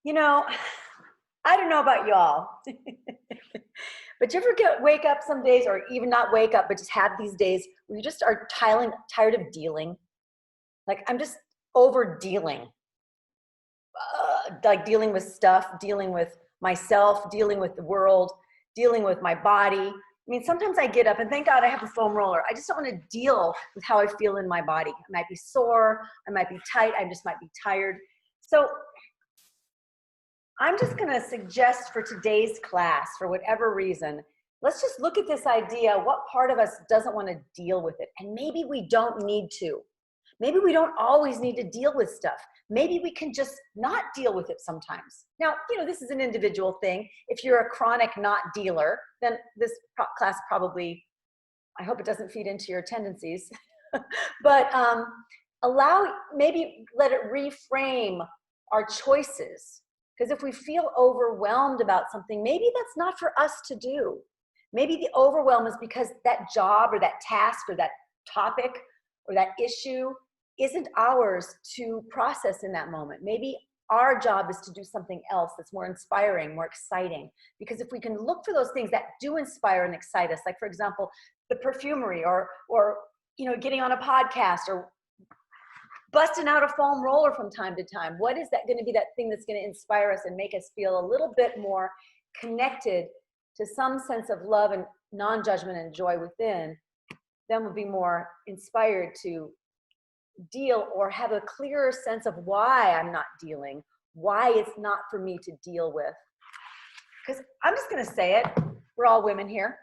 You know, I don't know about y'all, but you ever wake up some days, or even not wake up, but just have these days where you just are tired of dealing? Like, I'm just over dealing. Like dealing with stuff, dealing with myself, dealing with the world, dealing with my body. I mean, sometimes I get up, and thank God I have a foam roller. I just don't want to deal with how I feel in my body. I might be sore, I might be tight, I just might be tired. So I'm just going to suggest for today's class, for whatever reason, let's just look at this idea. What part of us doesn't want to deal with it? And maybe we don't need to. Maybe we don't always need to deal with stuff. Maybe we can just not deal with it sometimes. Now, this is an individual thing. If you're a chronic not dealer, then this class probably, I hope it doesn't feed into your tendencies. But maybe let it reframe our choices. Because if we feel overwhelmed about something, maybe that's not for us to do. Maybe the overwhelm is because that job or that task or that topic or that issue isn't ours to process in that moment. Maybe our job is to do something else that's more inspiring, more exciting. Because if we can look for those things that do inspire and excite us, like for example, the perfumery or getting on a podcast or busting out a foam roller from time to time. What is that going to be, that thing that's going to inspire us and make us feel a little bit more connected to some sense of love and non-judgment and joy within? Then we'll be more inspired to deal, or have a clearer sense of why I'm not dealing, why it's not for me to deal with. Because I'm just going to say it, we're all women here.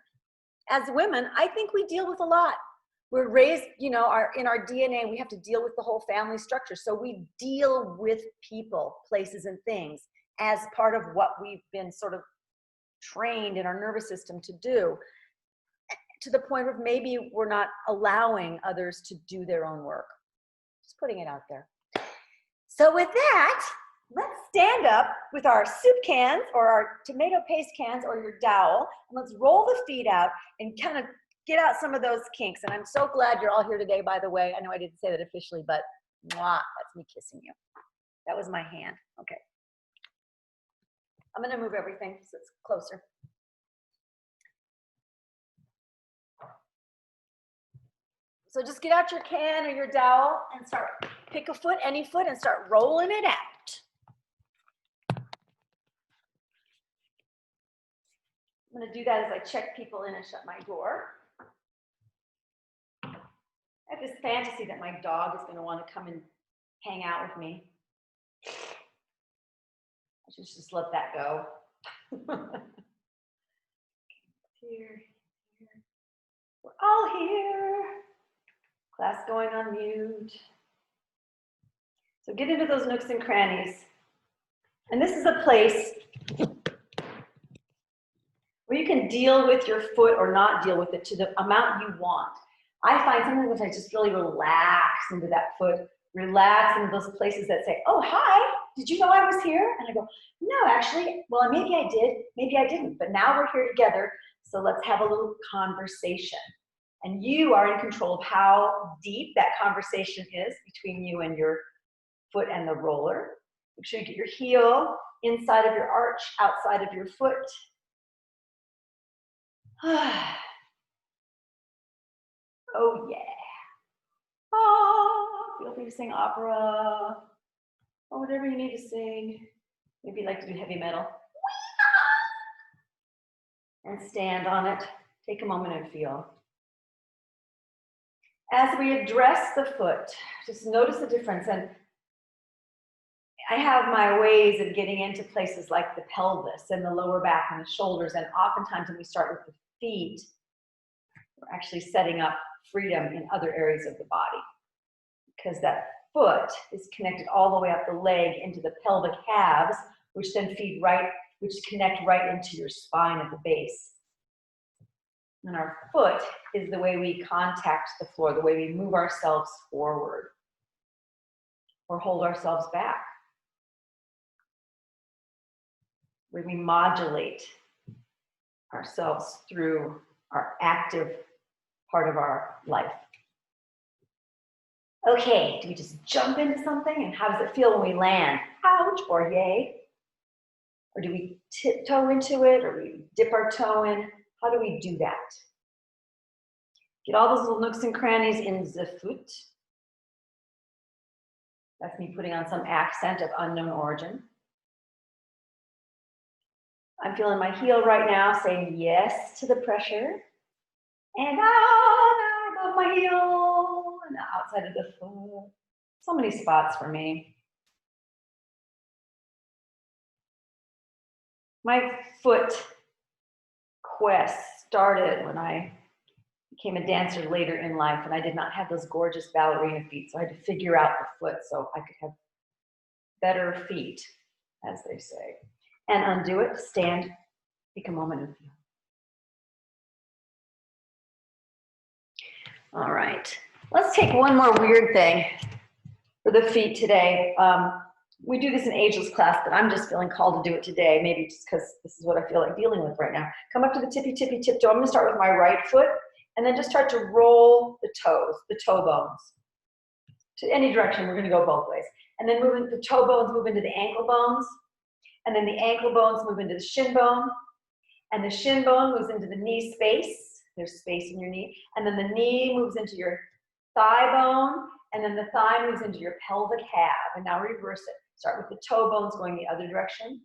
As women, I think we deal with a lot. We're raised, in our DNA, we have to deal with the whole family structure. So we deal with people, places, and things as part of what we've been sort of trained in our nervous system to do, to the point of maybe we're not allowing others to do their own work. Just putting it out there. So with that, let's stand up with our soup cans or our tomato paste cans or your dowel, and let's roll the feet out and kind of get out some of those kinks. And I'm so glad you're all here today, by the way. I know I didn't say that officially, but mwah, that's me kissing you. That was my hand. Okay. I'm going to move everything so it's closer. So just get out your can or your dowel and pick a foot, any foot, and start rolling it out. I'm going to do that as I check people in and shut my door. I have this fantasy that my dog is going to want to come and hang out with me. I should just let that go. Here. We're all here. Class going on mute. So get into those nooks and crannies. And this is a place where you can deal with your foot or not deal with it to the amount you want. I find sometimes I just really relax into that foot, relax into those places that say, oh, hi, did you know I was here? And I go, no, actually, well, maybe I did, maybe I didn't, but now we're here together, so let's have a little conversation. And you are in control of how deep that conversation is between you and your foot and the roller. Make sure you get your heel inside of your arch, outside of your foot. Oh yeah. Oh, feel free to sing opera or whatever you need to sing. Maybe you like to do heavy metal. And stand on it. Take a moment and feel. As we address the foot, just notice the difference. And I have my ways of getting into places like the pelvis and the lower back and the shoulders. And oftentimes when we start with the feet, we're actually setting up freedom in other areas of the body, because that foot is connected all the way up the leg into the pelvic halves, which then which connect right into your spine at the base. And our foot is the way we contact the floor, the way we move ourselves forward or hold ourselves back, where we modulate ourselves through our active part of our life. Okay, do we just jump into something? And how does it feel when we land? Ouch or yay? Or do we tiptoe into it, or we dip our toe in? How do we do that? Get all those little nooks and crannies in the foot. That's me putting on some accent of unknown origin. I'm feeling my heel right now, saying yes to the pressure. And out above my heel, and outside of the foot. So many spots for me. My foot quest started when I became a dancer later in life, and I did not have those gorgeous ballerina feet, so I had to figure out the foot so I could have better feet, as they say. And undo it, stand, take a moment and feel. All right, let's take one more weird thing for the feet today. We do this in ageless class, but I'm just feeling called to do it today, maybe just because this is what I feel like dealing with right now. Come up to the tippy, tippy, tiptoe. I'm gonna start with my right foot, and then just start to roll the toes, the toe bones. To any direction, we're gonna go both ways. And then moving the toe bones move into the ankle bones, and then the ankle bones move into the shin bone, and the shin bone moves into the knee space. There's space in your knee, and then the knee moves into your thigh bone, and then the thigh moves into your pelvic half. And now reverse it. Start with the toe bones going the other direction.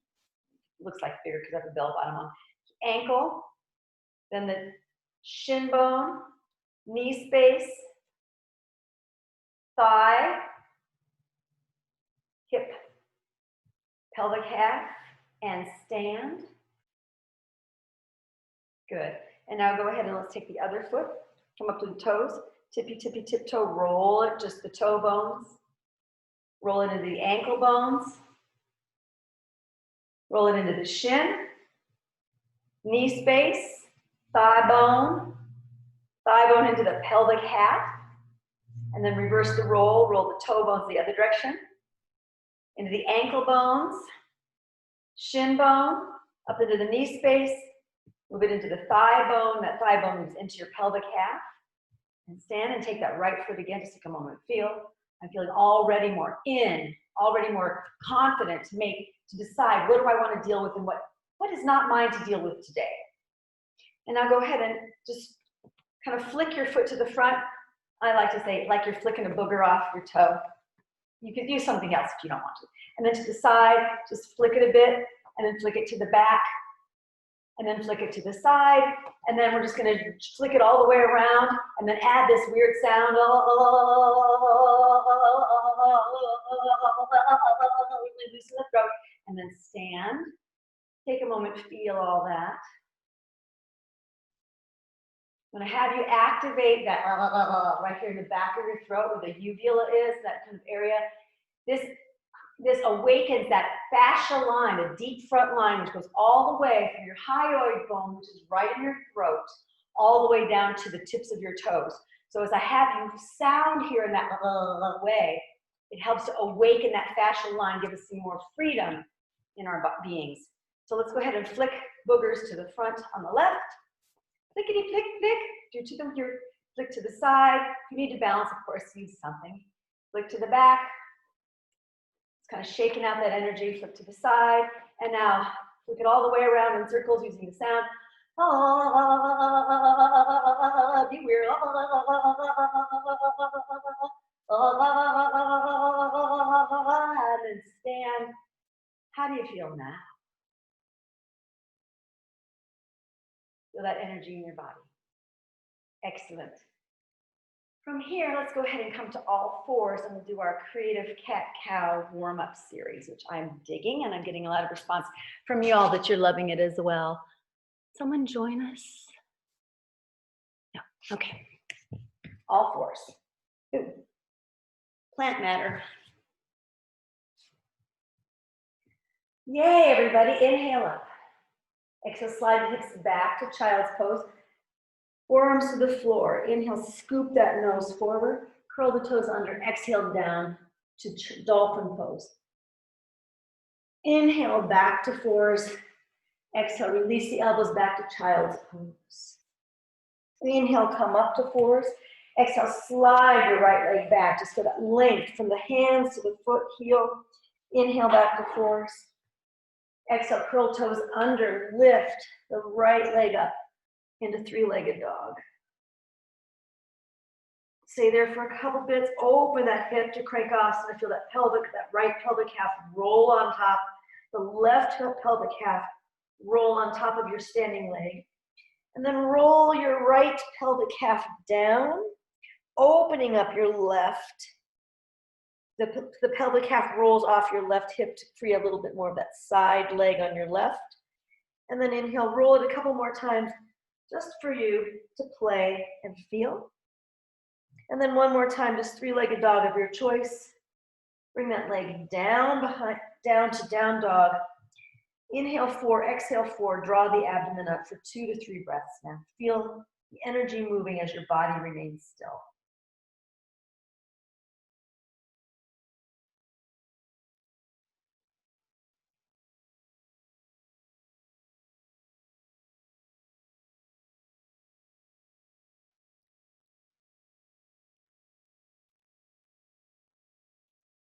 It looks like bigger because I have a bell bottom on. Ankle, then the shin bone, knee space, thigh, hip, pelvic half, and stand. Good. And now go ahead and let's take the other foot. Come up to the toes. Tippy, tippy, tiptoe. Roll it, just the toe bones. Roll it into the ankle bones. Roll it into the shin. Knee space. Thigh bone into the pelvic half. And then reverse the roll. Roll the toe bones the other direction. Into the ankle bones. Shin bone. Up into the knee space. Move it into the thigh bone. That thigh bone moves into your pelvic half. And stand and take that right foot again. Just take a moment and feel. I'm feeling already more in, already more confident to decide what do I want to deal with and what is not mine to deal with today. And now go ahead and just kind of flick your foot to the front. I like to say like you're flicking a booger off your toe. You could use something else if you don't want to. And then to the side, just flick it a bit, and then flick it to the back, and then flick it to the side, and then we're just gonna flick it all the way around, and then add this weird sound, loosen the throat, and then stand. Take a moment, feel all that. I'm gonna have you activate that right here in the back of your throat where the uvula is, that kind of area. This awakens that fascia line, the deep front line, which goes all the way from your hyoid bone, which is right in your throat, all the way down to the tips of your toes. So as I have you sound here in that way, it helps to awaken that fascial line, give us some more freedom in our beings. So let's go ahead and flick boogers to the front on the left. Flickety flick flick. Do to them here. Flick to the side. If you need to balance, of course, use something. Flick to the back. Kind of shaking out that energy, flip to the side, and now flick it all the way around in circles using the sound. Be weird. And then stand. How do you feel now? Feel that energy in your body. Excellent. From here, let's go ahead and come to all fours and we'll do our creative cat-cow warm-up series, which I'm digging, and I'm getting a lot of response from you all that you're loving it as well. Someone join us? No, okay. All fours. Ooh. Plant matter. Yay, everybody, inhale up. Exhale, slide the hips back to child's pose. Forearms to the floor. Inhale, scoop that nose forward. Curl the toes under. Exhale down to dolphin pose. Inhale, back to fours. Exhale, release the elbows back to child's pose. Inhale, come up to fours. Exhale, slide your right leg back. Just for that length from the hands to the foot, heel. Inhale, back to fours. Exhale, curl toes under, lift the right leg up into three-legged dog. Stay there for a couple bits, open that hip to Crankasana, feel that pelvic, that right pelvic half roll on top, the left pelvic half roll on top of your standing leg, and then roll your right pelvic half down, opening up your left. The pelvic half rolls off your left hip to free a little bit more of that side leg on your left. And then inhale, roll it a couple more times just for you to play and feel. And then one more time, just three-legged dog of your choice. Bring that leg down down to down dog. Inhale 4, exhale 4, draw the abdomen up for 2 to 3 breaths now. Feel the energy moving as your body remains still.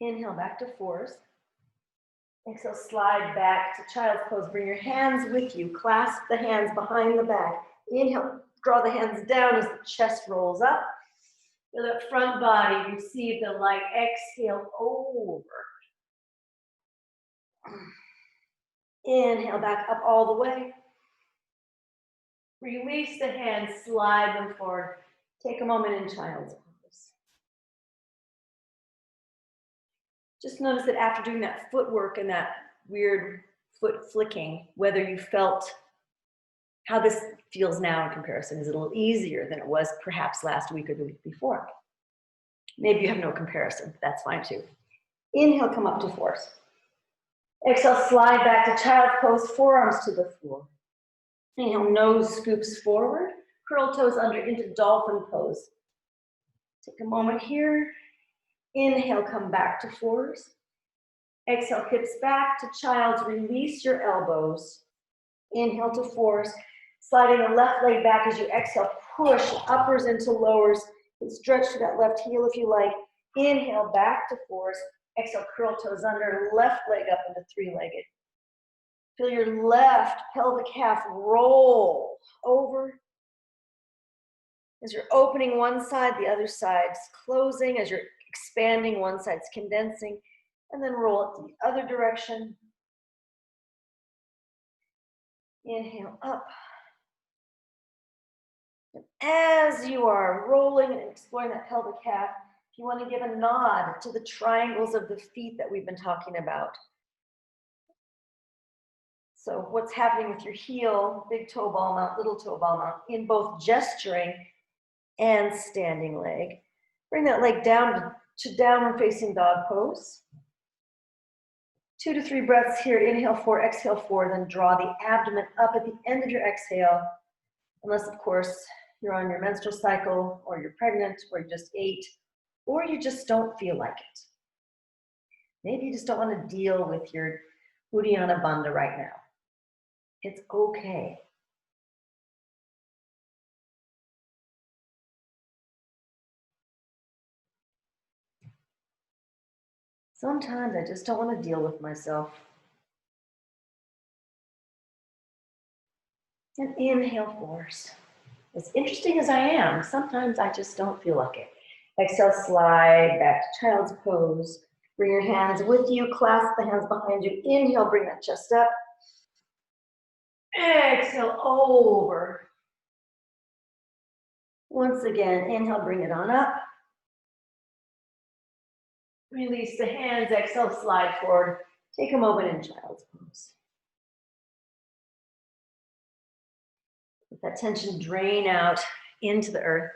Inhale back to 4s. Exhale, slide back to child's pose. Bring your hands with you. Clasp the hands behind the back. Inhale, draw the hands down as the chest rolls up. Feel that front body receive the light. Exhale, over. Inhale, back up all the way. Release the hands, slide them forward. Take a moment in child's pose. Just notice that after doing that footwork and that weird foot flicking, whether you felt how this feels now in comparison. Is it a little easier than it was perhaps last week or the week before? Maybe you have no comparison. That's fine too. Inhale, come up to 4s. Exhale, slide back to child's pose, forearms to the floor. Inhale, nose scoops forward, curl toes under into dolphin pose. Take a moment here. Inhale, come back to 4s. Exhale, hips back to child's, release your elbows. Inhale to 4s, sliding the left leg back as you exhale, push uppers into lowers, and stretch to that left heel if you like. Inhale, back to 4s. Exhale, curl toes under, left leg up into three-legged. Feel your left pelvic half roll over. As you're opening one side, the other side's closing. As you're expanding, one side's condensing. And then roll it the other direction. Inhale up. And as you are rolling and exploring that pelvic half, if you want to give a nod to the triangles of the feet that we've been talking about. So what's happening with your heel, big toe ball mount, little toe ball mount, in both gesturing and standing leg. Bring that leg down to downward facing dog pose. 2 to 3 breaths here. Inhale 4, exhale 4, then draw the abdomen up at the end of your exhale. Unless, of course, you're on your menstrual cycle, or you're pregnant, or you just ate, or you just don't feel like it. Maybe you just don't want to deal with your Uddiyana Bandha right now. It's okay. Sometimes I just don't want to deal with myself. And inhale 4s. As interesting as I am, sometimes I just don't feel like it. Exhale, slide back to child's pose. Bring your hands with you, clasp the hands behind you. Inhale, bring that chest up. Exhale, over. Once again, inhale, bring it on up. Release the hands, exhale, slide forward. Take a moment in child's pose. Let that tension drain out into the earth.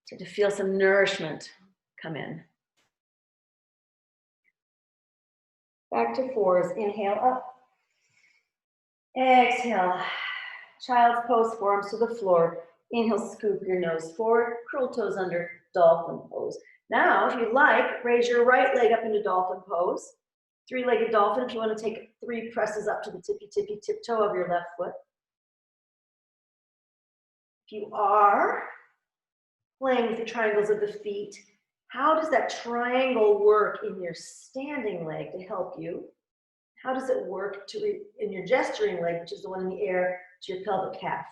Start to feel some nourishment come in. Back to 4s, inhale up. Exhale, child's pose, forearms to the floor. Inhale, scoop your nose forward, curl toes under, dolphin pose. Now, if you like, raise your right leg up into dolphin pose. Three-legged dolphin if you want to take 3 presses up to the tippy-tippy tiptoe of your left foot. If you are playing with the triangles of the feet, how does that triangle work in your standing leg to help you? How does it work in your gesturing leg, which is the one in the air, to your pelvic calf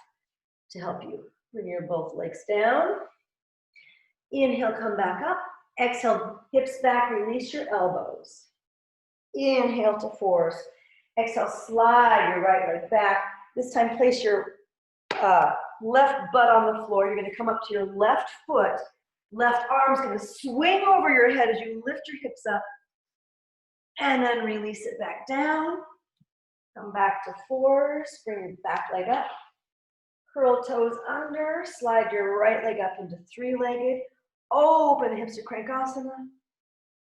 to help you? Bring your both legs down. Inhale, come back up. Exhale, hips back, release your elbows. Inhale to fours. Exhale, slide your right leg back. This time, place your left butt on the floor. You're going to come up to your left foot. Left arm's going to swing over your head as you lift your hips up. And then release it back down. Come back to fours. Bring your back leg up. Curl toes under. Slide your right leg up into three-legged. Open the hips to Krankasana.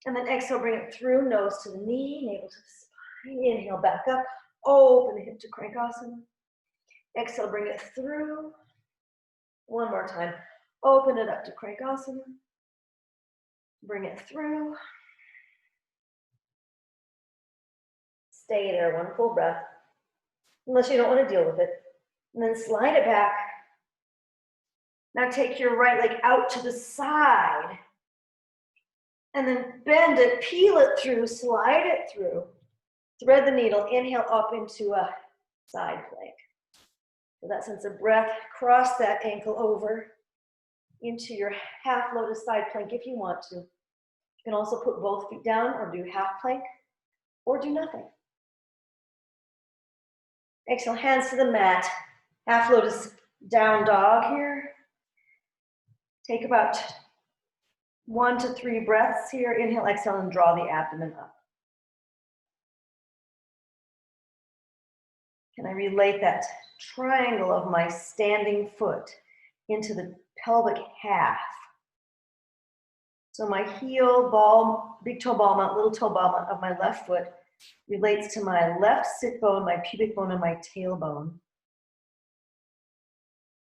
And then exhale, bring it through. Nose to the knee, navel to the spine. Inhale, back up. Open the hip to Krankasana. Exhale, bring it through. One more time. Open it up to Krankasana. Bring it through. Stay there, one full breath. Unless you don't want to deal with it. And then slide it back. Now take your right leg out to the side. And then bend it, peel it through, slide it through. Thread the needle, inhale up into a side plank. With that sense of breath, cross that ankle over into your half lotus side plank if you want to. You can also put both feet down or do half plank or do nothing. Exhale, hands to the mat. Half lotus down dog here. Take about 1 to 3 breaths here. Inhale, exhale, and draw the abdomen up. Can I relate that triangle of my standing foot into the pelvic half? So my heel, ball, big toe ball mount, little toe ball mount of my left foot relates to my left sit bone, my pubic bone, and my tailbone.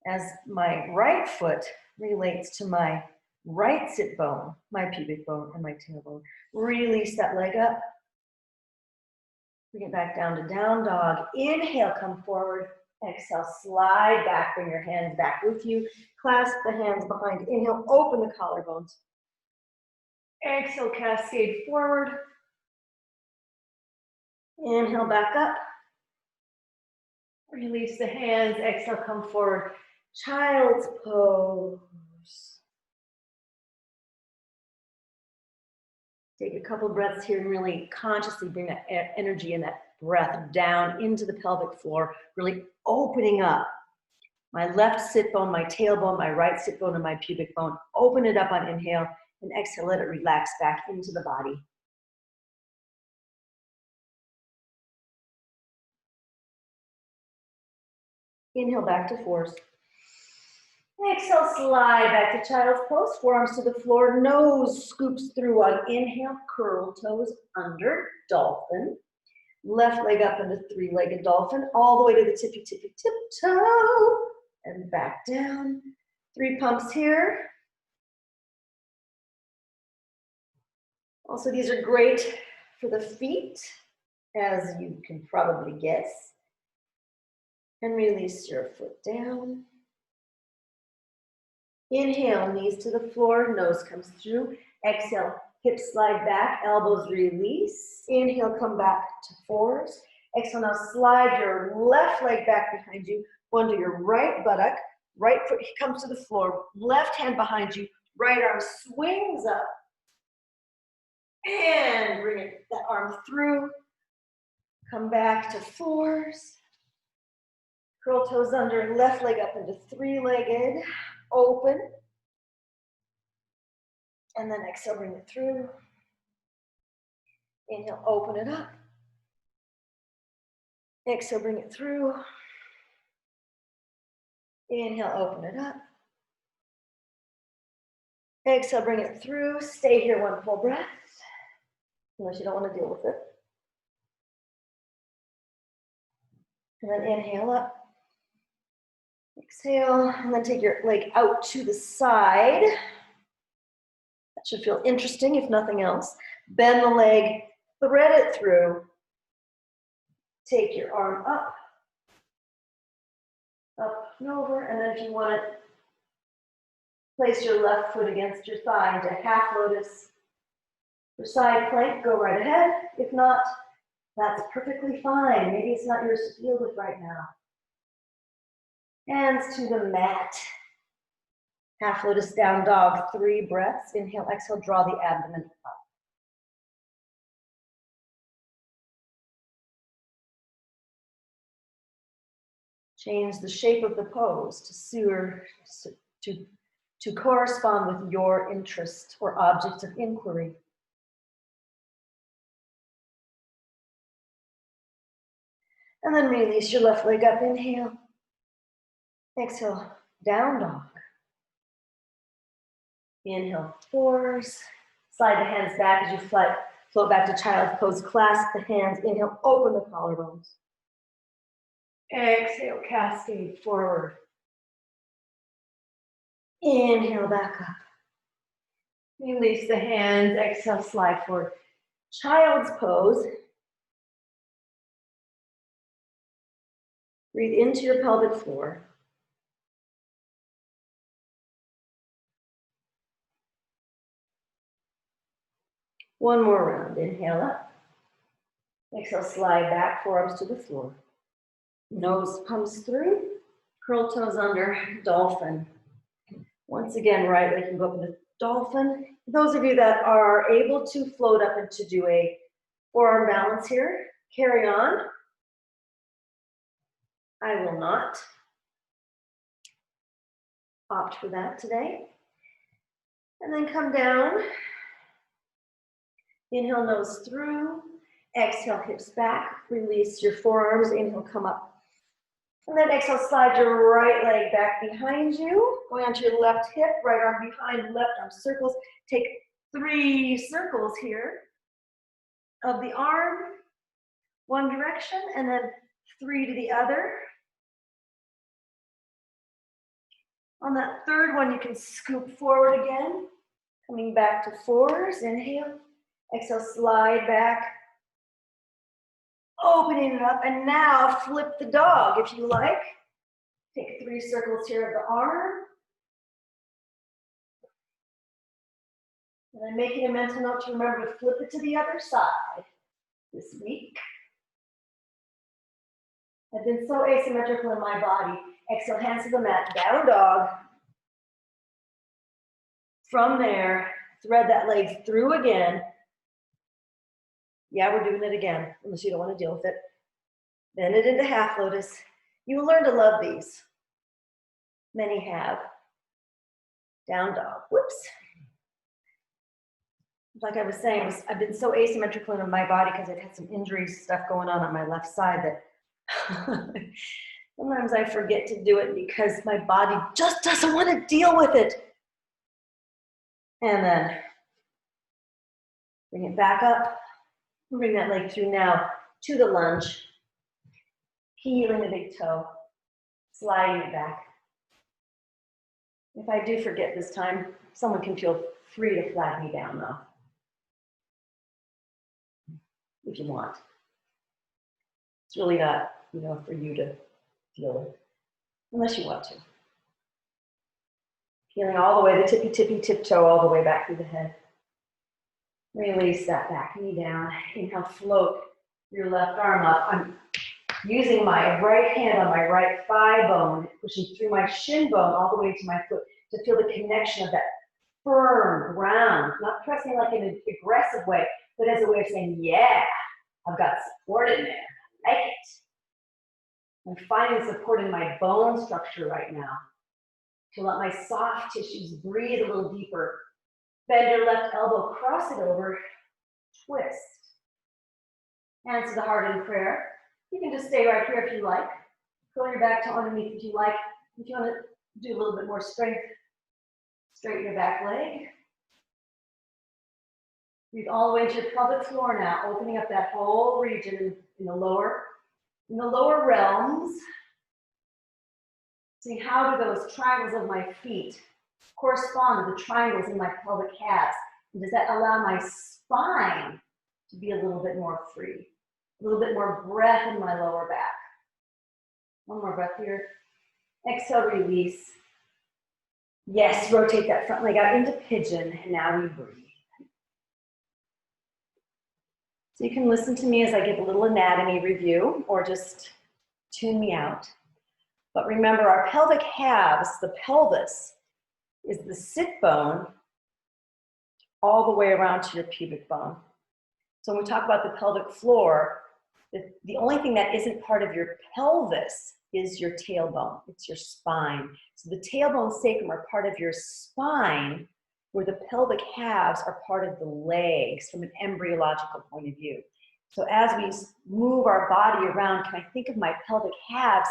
As my right foot relates to my right sit bone, my pubic bone, and my tailbone. Release that leg up. Bring it back down to down dog. Inhale, come forward. Exhale, slide back. Bring your hands back with you. Clasp the hands behind. Inhale, open the collarbones. Exhale, cascade forward. Inhale, back up. Release the hands. Exhale, come forward. Child's pose. Take a couple breaths here and really consciously bring that energy and that breath down into the pelvic floor, really opening up my left sit bone, my tailbone, my right sit bone, and my pubic bone. Open it up on inhale, and exhale, let it relax back into the body. Inhale, back to fours. Exhale, slide back to child's pose, forearms to the floor, nose scoops through on inhale, curl toes under, dolphin. Left leg up into three-legged dolphin, all the way to the tippy, tippy, tiptoe, and back down. 3 pumps here. Also, these are great for the feet, as you can probably guess. And release your foot down. Inhale, knees to the floor, nose comes through. Exhale, hips slide back, elbows release. Inhale, come back to fours. Exhale, now slide your left leg back behind you. Go under your right buttock. Right foot comes to the floor. Left hand behind you. Right arm swings up. And bring that arm through. Come back to fours. Curl toes under, left leg up into three-legged. Open. And then exhale, bring it through. Inhale, open it up. Exhale, bring it through. Inhale, open it up. Exhale, bring it through. Stay here, one full breath. Unless you don't want to deal with it. And then inhale up. Exhale, and then take your leg out to the side. That should feel interesting, if nothing else. Bend the leg, thread it through. Take your arm up and over, and then if you want it, place your left foot against your thigh into half lotus. For side plank, go right ahead. If not, That's perfectly fine. Maybe it's not yours to deal with right now. Hands to the mat. Half lotus down dog, 3 breaths. Inhale, exhale, draw the abdomen up. Change the shape of the pose to correspond with your interest or object of inquiry. And then release your left leg up. Inhale. Exhale, down dog. Inhale, fours. Slide the hands back as you float back to child's pose. Clasp the hands. Inhale, open the collarbones. Exhale, cascade forward. Inhale, back up. Release the hands. Exhale, slide forward. Child's pose. Breathe into your pelvic floor. One more round. Inhale up. Exhale, slide back, forearms to the floor. Nose comes through. Curl toes under, dolphin. Once again, right leg can go up into dolphin. Those of you that are able to float up and to do a forearm balance here, carry on. I will not opt for that today. And then come down. Inhale, nose through. Exhale, hips back. Release your forearms. Inhale, come up. And then exhale, slide your right leg back behind you. Going onto your left hip, right arm behind, left arm circles. Take 3 circles here of the arm, one direction, and then 3 to the other. On that third one, you can scoop forward again. Coming back to fours, inhale. Exhale, slide back. Opening it up, and now flip the dog if you like. Take 3 circles here of the arm. And then making a mental note to remember to flip it to the other side this week. I've been so asymmetrical in my body. Exhale, hands to the mat, down dog. From there, thread that leg through again. Yeah, we're doing it again, unless you don't want to deal with it. Bend it into half lotus. You will learn to love these. Many have. Down dog. Whoops. Like I was saying, I've been so asymmetrical in my body because I've had some injury stuff going on my left side that sometimes I forget to do it because my body just doesn't want to deal with it. And then bring it back up. Bring that leg through now to the lunge. Healing the big toe. Sliding it back. If I do forget this time, someone can feel free to flag me down though. If you want. It's really not, for you to deal with. Unless you want to. Feeling all the way, the tippy tiptoe all the way back through the head. Release that back knee down. Inhale, float your left arm up. I'm using my right hand on my right thigh bone, pushing through my shin bone all the way to my foot to feel the connection of that firm ground. Not pressing like in an aggressive way, but as a way of saying, yeah, I've got support in there. I like it. I'm finding support in my bone structure right now to let my soft tissues breathe a little deeper. Bend your left elbow, cross it over, twist. Hands to the heart in prayer. You can just stay right here if you like. Curl your back to underneath if you like. If you want to do a little bit more strength, straighten your back leg. Breathe all the way into your pelvic floor now, opening up that whole region in the lower realms. See, how do those triangles of my feet correspond to the triangles in my pelvic calves? And does that allow my spine to be a little bit more free? A little bit more breath in my lower back. One more breath here. Exhale, release. Yes, rotate that front leg out into pigeon, and now we breathe. So you can listen to me as I give a little anatomy review or just tune me out. But remember, our pelvic halves, the pelvis, is the sit bone all the way around to your pubic bone. So when we talk about the pelvic floor, the only thing that isn't part of your pelvis is your tailbone. It's your spine. So the tailbone sacrum are part of your spine, where the pelvic halves are part of the legs from an embryological point of view. So as we move our body around, can I think of my pelvic halves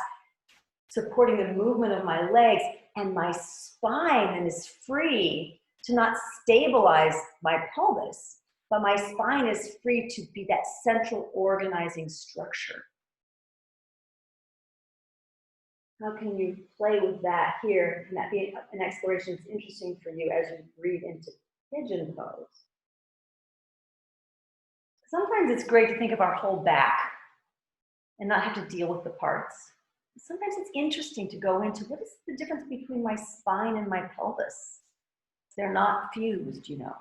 supporting the movement of my legs, and my spine then is free to not stabilize my pelvis, but my spine is free to be that central organizing structure. How can you play with that here? Can that be an exploration that's interesting for you as you breathe into pigeon pose? Sometimes it's great to think of our whole back and not have to deal with the parts. Sometimes it's interesting to go into what is the difference between my spine and my pelvis. They're not fused, you know.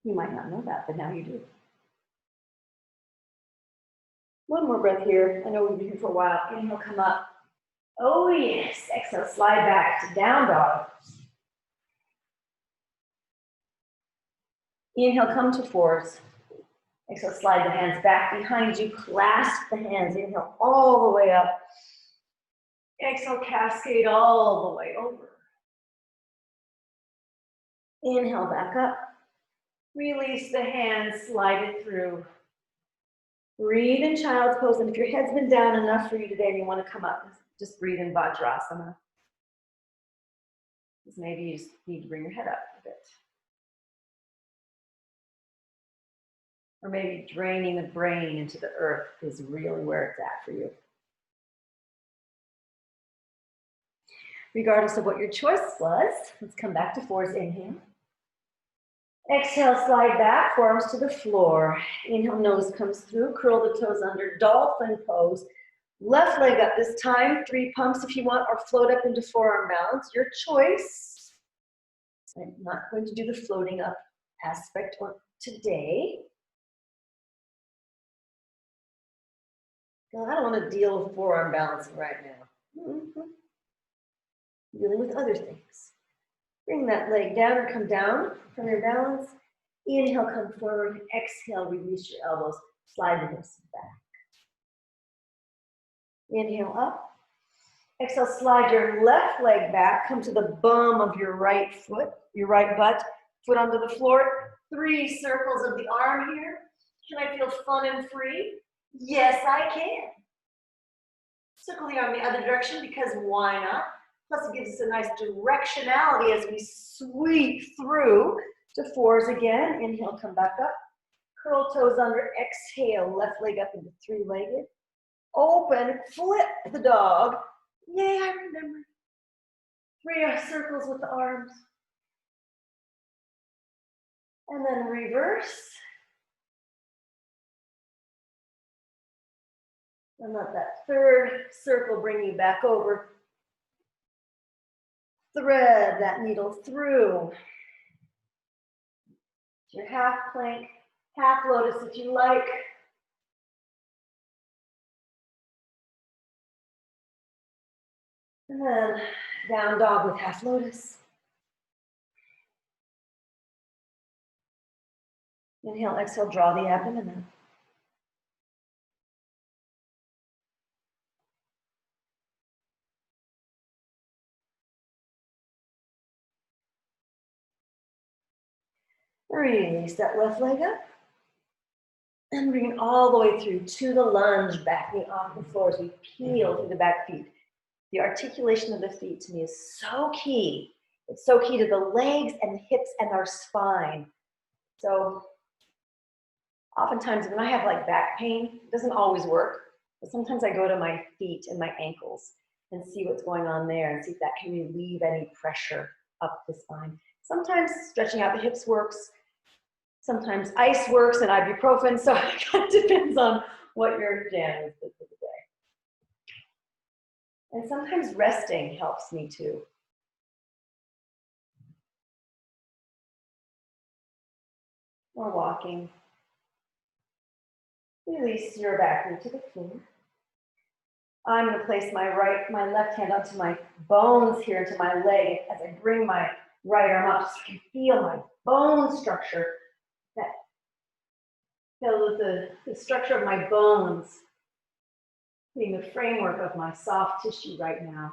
You might not know that, but now you do. One more breath here. I know we've been here for a while. Inhale, come up. Oh yes. Exhale, slide back to down dog. Inhale, come to fours. Exhale, slide the hands back behind you. Clasp the hands. Inhale, all the way up. Exhale, cascade all the way over. Inhale, back up. Release the hands, slide it through. Breathe in child's pose, and if your head's been down enough for you today and you want to come up, just breathe in Vajrasana. Because maybe you just need to bring your head up a bit. Or maybe draining the brain into the earth is really where it's at for you. Regardless of what your choice was, let's come back to fours. Inhale. Exhale, slide back, forearms to the floor. Inhale, nose comes through, curl the toes under, dolphin pose. Left leg up this time, 3 pumps if you want, or float up into forearm balance, your choice. I'm not going to do the floating up aspect today. I don't want to deal with forearm balancing right now. Dealing with other things. Bring that leg down or come down from your balance. Inhale, come forward. Exhale, release your elbows. Slide the hips back. Inhale up. Exhale, slide your left leg back. Come to the bum of your right foot, your right butt. Foot onto the floor. 3 circles of the arm here. Can I feel fun and free? Yes, I can. Circle the arm the other direction because why not? Plus it gives us a nice directionality as we sweep through to fours again. Inhale, come back up. Curl toes under, exhale, left leg up into 3-legged. Open, flip the dog. Yay, I remember. 3 circles with the arms. And then reverse. And let that 3rd circle bring you back over. Thread that needle through. Your half plank, half lotus if you like. And then down dog with half lotus. Inhale, exhale, draw the abdomen up. Release that left leg up. And bring it all the way through to the lunge, back knee off the floor as we peel through the back feet. The articulation of the feet to me is so key. It's so key to the legs and the hips and our spine. So oftentimes when I have like back pain, it doesn't always work, but sometimes I go to my feet and my ankles and see what's going on there and see if that can relieve any pressure up the spine. Sometimes stretching out the hips works. Sometimes ice works and ibuprofen, so it kind of depends on what your jam is for the day. And sometimes resting helps me too. or walking. Release your back knee to the floor. I'm going to place my left hand onto my bones here, into my leg, as I bring my right arm up, so you can feel my bone structure. Feel the structure of my bones being the framework of my soft tissue right now.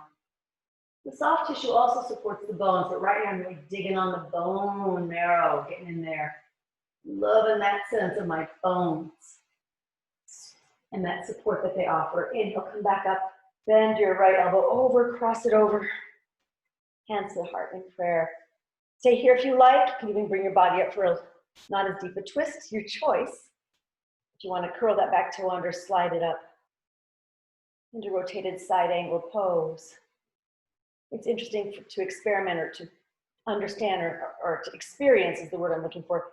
The soft tissue also supports the bones, but right now I'm really digging on the bone marrow, getting in there. Loving that sense of my bones and that support that they offer. Inhale, come back up, bend your right elbow over, cross it over. Hands to the heart in prayer. Stay here if you like. You can even bring your body up for a not as deep a twist, your choice. If you want to curl that back toe under, slide it up into rotated side angle pose. It's interesting to experiment or to understand or to experience is the word I'm looking for.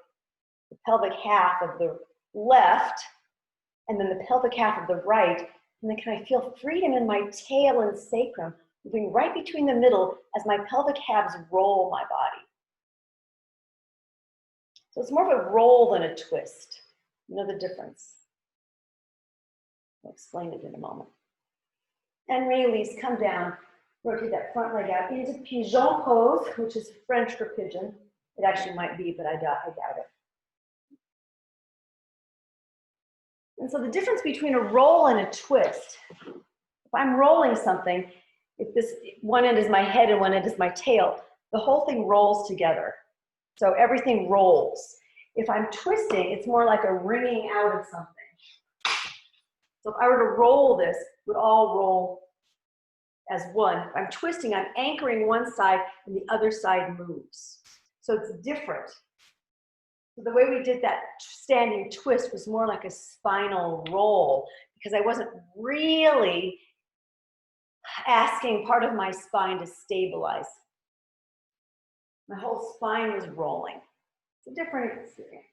The pelvic half of the left and then the pelvic half of the right. And then can I feel freedom in my tail and sacrum moving right between the middle as my pelvic halves roll my body. So it's more of a roll than a twist. You know the difference. I'll explain it in a moment. And release, come down, rotate that front leg out into pigeon pose, which is French for pigeon. It actually might be, but I doubt it. And so the difference between a roll and a twist, if I'm rolling something, if this one end is my head and one end is my tail, the whole thing rolls together. So everything rolls. If I'm twisting, it's more like a wringing out of something. So if I were to roll this, it would all roll as one. If I'm twisting, I'm anchoring one side and the other side moves. So it's different. So the way we did that standing twist was more like a spinal roll because I wasn't really asking part of my spine to stabilize. My whole spine was rolling. It's a different experience.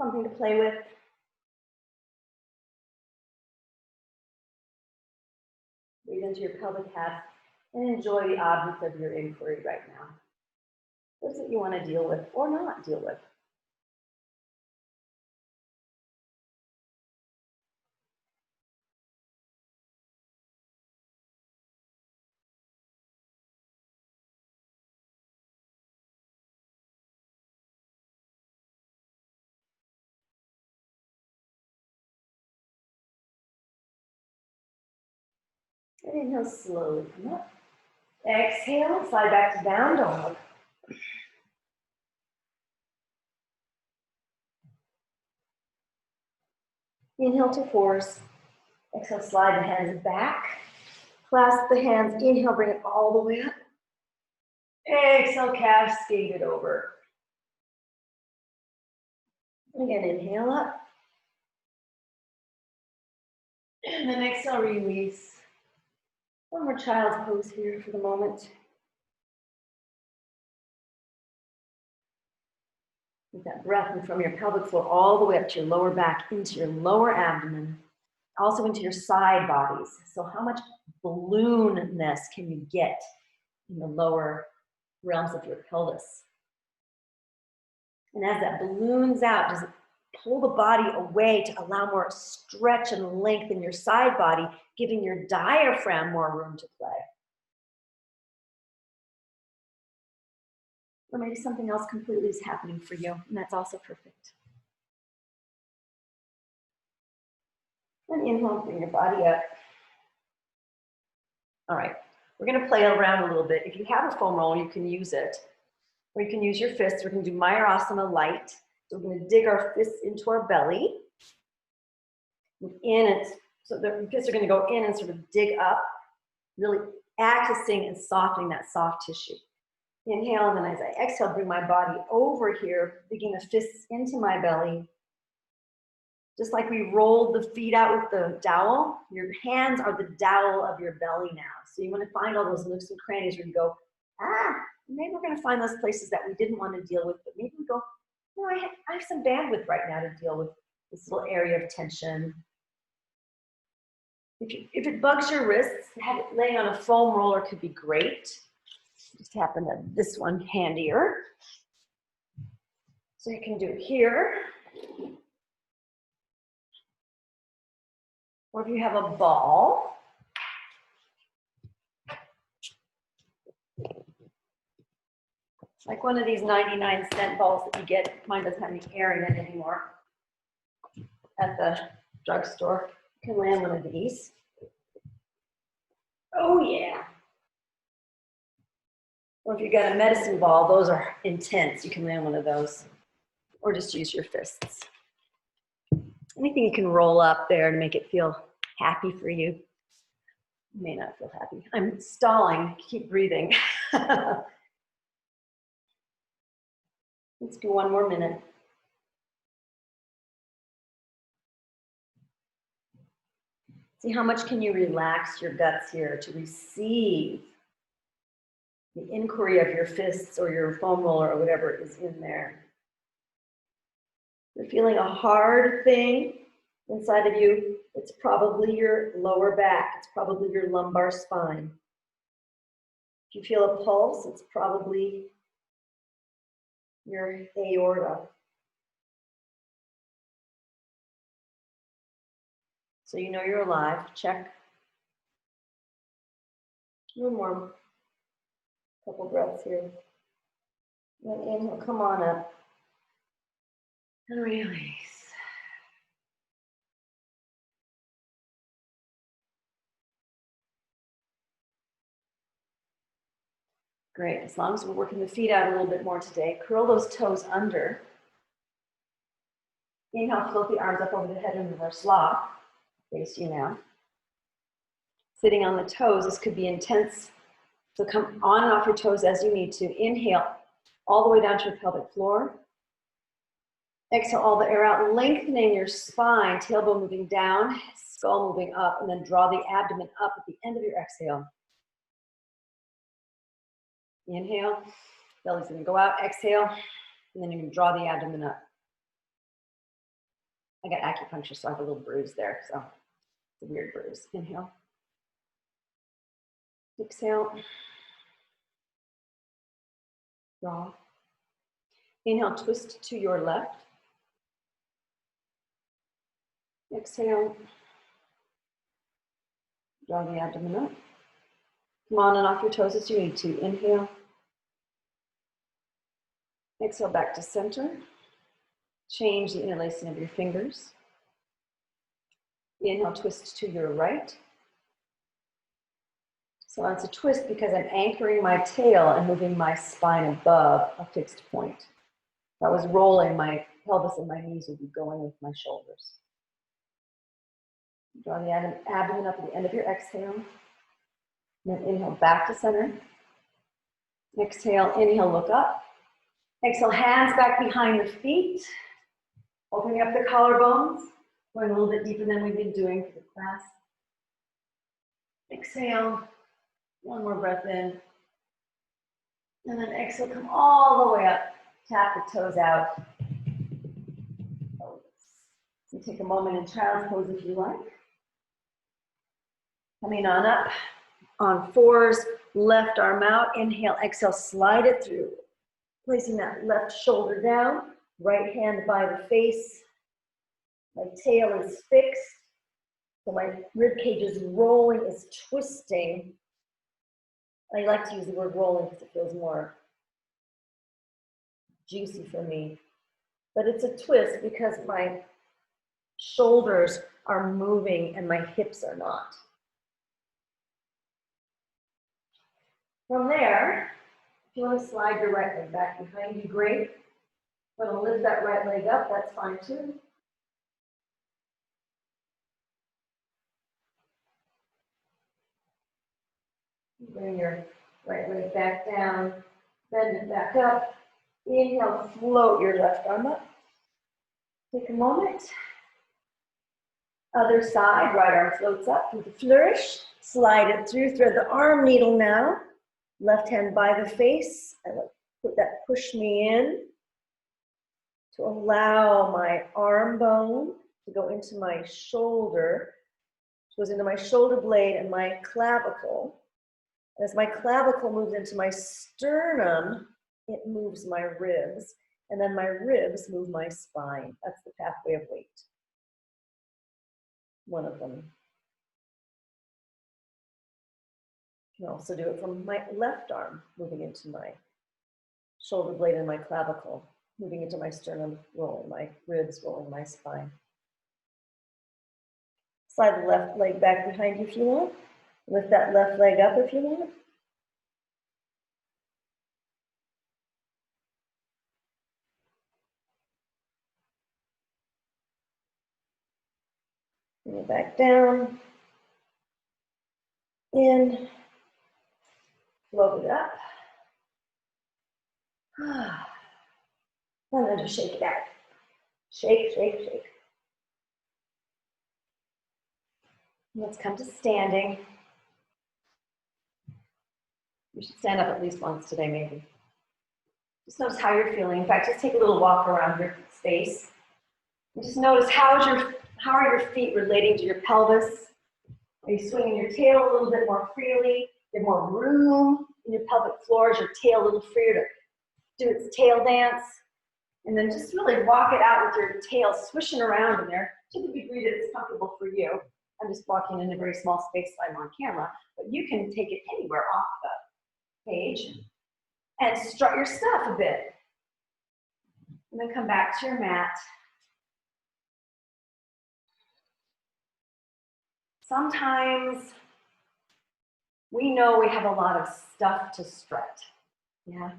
Something to play with. Breathe into your pelvic half and enjoy the object of your inquiry right now. What is it you want to deal with or not deal with? And inhale, slowly come up. Exhale, slide back to down dog. Inhale to force. Exhale, slide the hands back. Clasp the hands. Inhale, bring it all the way up. Exhale, cascade it over. Again, inhale up. And then exhale, release. One more child's pose here for the moment. With that breath in from your pelvic floor all the way up to your lower back, into your lower abdomen, also into your side bodies. So how much balloonness can you get in the lower realms of your pelvis? And as that balloons out, does it pull the body away to allow more stretch and length in your side body, giving your diaphragm more room to play? Or maybe something else completely is happening for you, and that's also perfect. And inhale, bring your body up. All right, we're gonna play around a little bit. If you have a foam roller, you can use it. Or you can use your fists. We're gonna do mayurasana lite. So we're gonna dig our fists into our belly. Move in and, so the fists are gonna go in and sort of dig up, really accessing and softening that soft tissue. Inhale, and then as I exhale, bring my body over here, digging the fists into my belly. Just like we rolled the feet out with the dowel, your hands are the dowel of your belly now. So you want to find all those nooks and crannies where you go, maybe we're going to find those places that we didn't want to deal with, but maybe we go, no, I have some bandwidth right now to deal with this little area of tension. If it bugs your wrists, have it laying on a foam roller could be great. Just happen to have this one handier. So you can do it here, or if you have a ball, like one of these 99-cent balls that you get. Mine doesn't have any air in it anymore. At the drugstore, you can land one of these. Oh yeah. Or if you got a medicine ball, those are intense. You can land one of those, or just use your fists. Anything you can roll up there to make it feel happy for you. You may not feel happy. I'm stalling. Keep breathing. Let's do one more minute. See how much can you relax your guts here to receive the inquiry of your fists or your foam roller or whatever is in there. You're feeling a hard thing inside of you. It's probably your lower back. It's probably your lumbar spine. If you feel a pulse, it's probably your aorta. So you know you're alive. Check. One more. Couple breaths here. Then inhale, come on up. And release. Great. As long as we're working the feet out a little bit more today, curl those toes under. Inhale, float the arms up over the head in reverse lock. Face you now. Sitting on the toes, this could be intense. So come on and off your toes as you need to. Inhale all the way down to your pelvic floor. Exhale all the air out, lengthening your spine, tailbone moving down, skull moving up, and then draw the abdomen up at the end of your exhale. Inhale, belly's gonna go out, exhale, and then you're gonna draw the abdomen up. I got acupuncture, so I have a little bruise there, so it's a weird bruise. Inhale. Exhale. Draw. Inhale, twist to your left. Exhale. Draw the abdomen up. Come on and off your toes as you need to. Inhale. Exhale back to center. Change the interlacing of your fingers. Inhale, twist to your right. So it's a twist because I'm anchoring my tail and moving my spine above a fixed point. If I was rolling, my pelvis and my knees would be going with my shoulders. Draw the abdomen up at the end of your exhale. And then inhale back to center. Exhale, inhale, look up. Exhale, hands back behind the feet. Opening up the collarbones. Going a little bit deeper than we've been doing for the class. Exhale. One more breath in. And then exhale, come all the way up. Tap the toes out. You take a moment in child's pose if you like. Coming on up. On fours, left arm out. Inhale, exhale, slide it through. Placing that left shoulder down. Right hand by the face. My tail is fixed. So my rib cage is rolling, is twisting. I like to use the word rolling because it feels more juicy for me. But it's a twist because my shoulders are moving and my hips are not. From there, if you want to slide your right leg back behind you, great. Want to lift that right leg up, that's fine too. Bring your right leg back down, bend it back up. Inhale, float your left arm up. Take a moment. Other side, right arm floats up with a flourish. Slide it through, thread the arm needle now. Left hand by the face. I put that push me in to allow my arm bone to go into my shoulder. It goes into my shoulder blade and my clavicle. As my clavicle moves into my sternum, it moves my ribs. And then my ribs move my spine. That's the pathway of weight. One of them. You can also do it from my left arm, moving into my shoulder blade and my clavicle, moving into my sternum, rolling my ribs, rolling my spine. Slide the left leg back behind you if you want. Lift that left leg up if you want. Bring it back down. In. Float it up. And then just shake it out. Shake, shake, shake. Let's come to standing. You should stand up at least once today, maybe. Just notice how you're feeling. In fact, just take a little walk around your space. And just notice how are your feet relating to your pelvis? Are you swinging your tail a little bit more freely? You have more room in your pelvic floor. Is your tail a little freer to do its tail dance? And then just really walk it out with your tail swishing around in there to the degree that it's comfortable for you. I'm just walking in a very small space so I'm on camera, but you can take it anywhere off the page and strut your stuff a bit. And then come back to your mat. Sometimes we know we have a lot of stuff to strut. Yeah,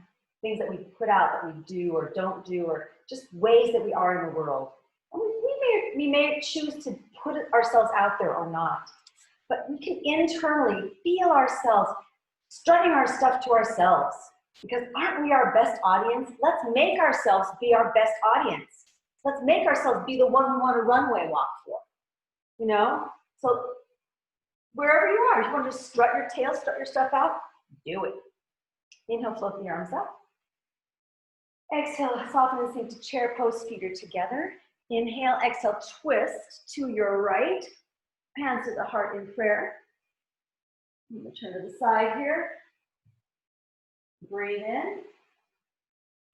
things that we put out that we do or don't do, or just ways that we are in the world. And we may choose to put ourselves out there or not, but we can internally feel ourselves strutting our stuff to ourselves, because aren't we our best audience? Let's make ourselves be our best audience. Let's make ourselves be the one we want to runway walk for, you know? So wherever you are, if you want to strut your tail, strut your stuff out, do it. Inhale, float the arms up. Exhale, soften and sink to chair pose, feet are together. Inhale, exhale, twist to your right. Hands to the heart in prayer. I'm going to turn to the side here. Breathe in.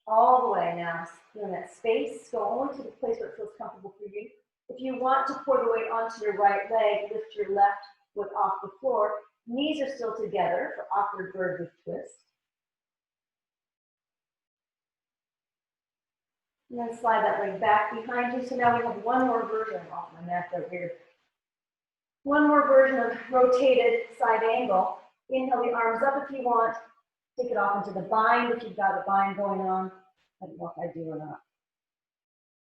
All the way now. In that space, go only to the place where it feels comfortable for you. If you want to pour the weight onto your right leg, lift your left foot off the floor. Knees are still together for awkward bird with twist. And then slide that leg back behind you. So now we have one more version. Oh, my math over here. One more version of rotated side angle. Inhale the arms up if you want. Take it off into the bind if you've got a bind going on. I don't know if I do or not.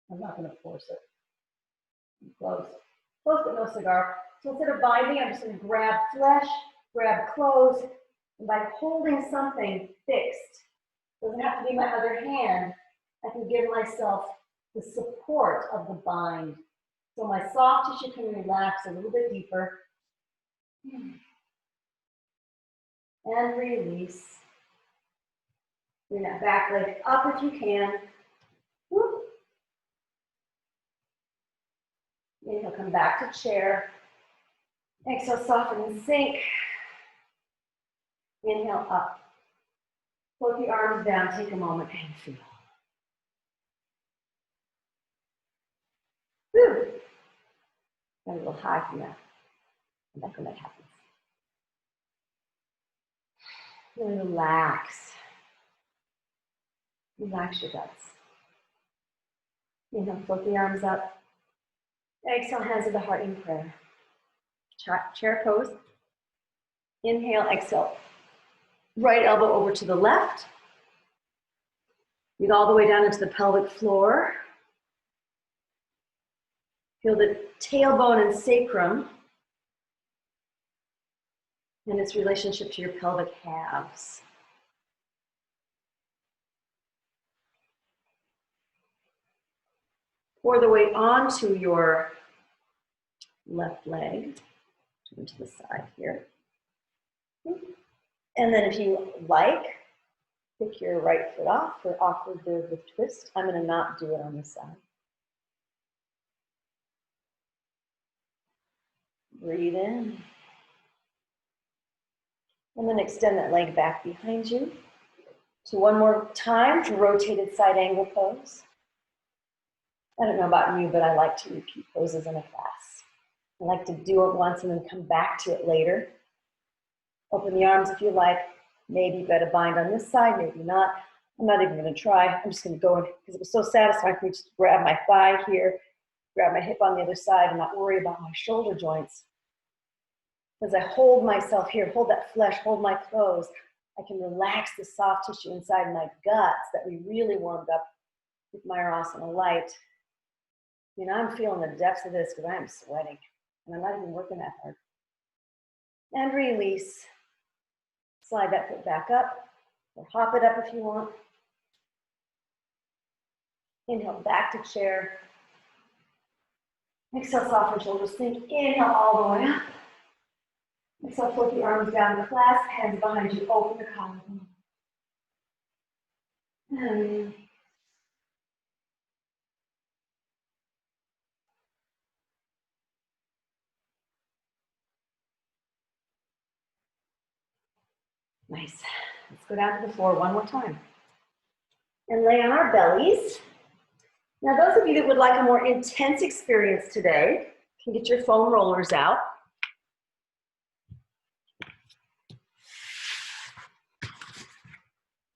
I'm not going to force it. Close. Close but no cigar. So instead of binding, I'm just going to grab flesh, grab clothes, and by holding something fixed, doesn't have to be my other hand, I can give myself the support of the bind. So my soft tissue can relax a little bit deeper. And release. Bring that back leg up if you can. Whoop. Inhale, come back to chair. Exhale, soften and sink. Inhale, up. Float the arms down, take a moment and feel. Whew. Got a little high from that. And that's when that happens. Really relax. Relax your guts. Inhale, float the arms up. Exhale, hands to the heart in prayer. Chair pose. Inhale, exhale. Right elbow over to the left. Breathe all the way down into the pelvic floor. Feel the tailbone and sacrum and its relationship to your pelvic halves. Pour the weight onto your left leg. Turn to the side here. And then if you like, pick your right foot off for awkward bird with twist. I'm going to not do it on this side. Breathe in. And then extend that leg back behind you. So one more time to rotated side angle pose. I don't know about you, but I like to repeat poses in a class. I like to do it once and then come back to it later. Open the arms if you like. Maybe you got a bind on this side, maybe not. I'm not even going to try. I'm just going to go in because it was so satisfying for me to grab my thigh here, grab my hip on the other side, and not worry about my shoulder joints. As I hold myself here, hold that flesh, hold my toes, I can relax the soft tissue inside my guts that we really warmed up with mayurasana lite. You know, I'm feeling the depths of this because I am sweating and I'm not even working that hard. And release. Slide that foot back up or hop it up if you want. Inhale back to chair. Exhale, soften shoulders, sink. Inhale all the way up. Exhale, float the arms down, clasp hands behind you, open the collarbone. And nice. Let's go down to the floor one more time. And lay on our bellies. Now, those of you that would like a more intense experience today can get your foam rollers out.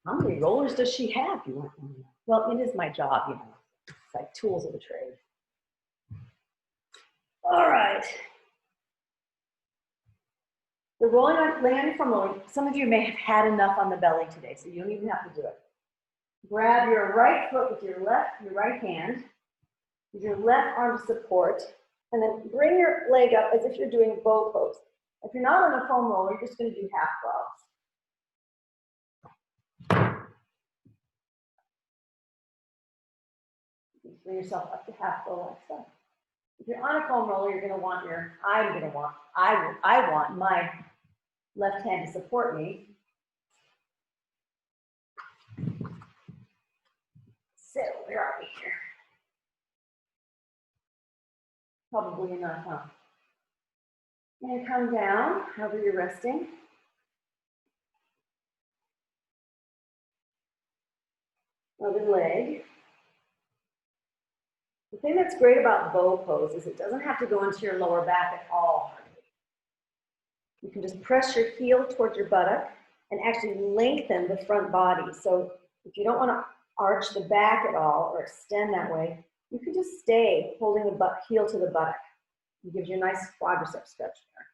How many rollers does she have? You want to know? Well, it is my job, you know. It's like tools of the trade. All right. The rolling on, laying from rolling, some of you may have had enough on the belly today, so you don't even have to do it. Grab your right foot with your right hand, with your left arm to support, and then bring your leg up as if you're doing a bow pose. If you're not on a foam roller, you're just going to do half bows. Bring yourself up to half bow like so. If you're on a foam roller, you're going to want I want my left hand to support me. So where are we here? Probably enough, huh? And come down, however you're resting. Other leg. The thing that's great about bow pose is it doesn't have to go into your lower back at all. You can just press your heel towards your buttock and actually lengthen the front body. So if you don't want to arch the back at all or extend that way, you can just stay holding the heel to the buttock. It gives you a nice quadricep stretch there.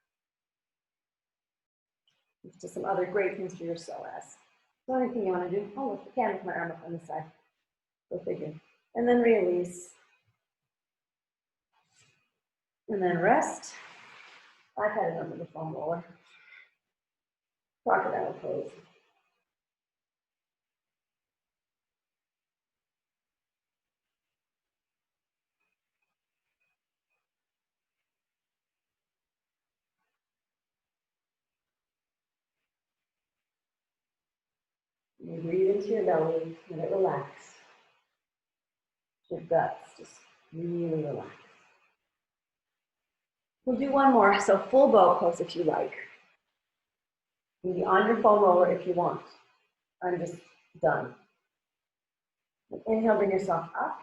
It's just some other great things for your psoas. So anything you want to do, oh, look, I can with my arm up on the side. Go figure. And then release. And then rest. I've had enough of the foam roller. Crocodile pose. You breathe into your belly, let it relax. Your guts just really relax. We'll do one more, so full bow pose if you like. You can be on your foam roller if you want. I'm just done. Inhale, bring yourself up.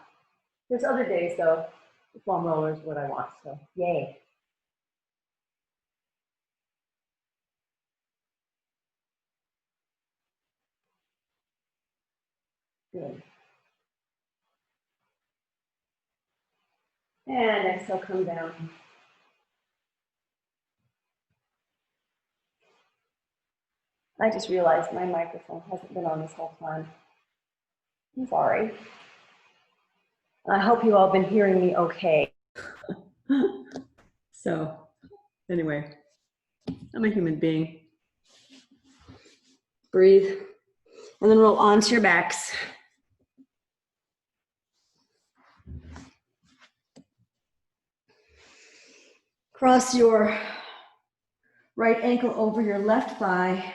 There's other days though, the foam roller is what I want, so yay. Good. And exhale, come down. I just realized my microphone hasn't been on this whole time. I'm sorry. I hope you all been hearing me okay. So, anyway, I'm a human being. Breathe. And then roll onto your backs. Cross your right ankle over your left thigh.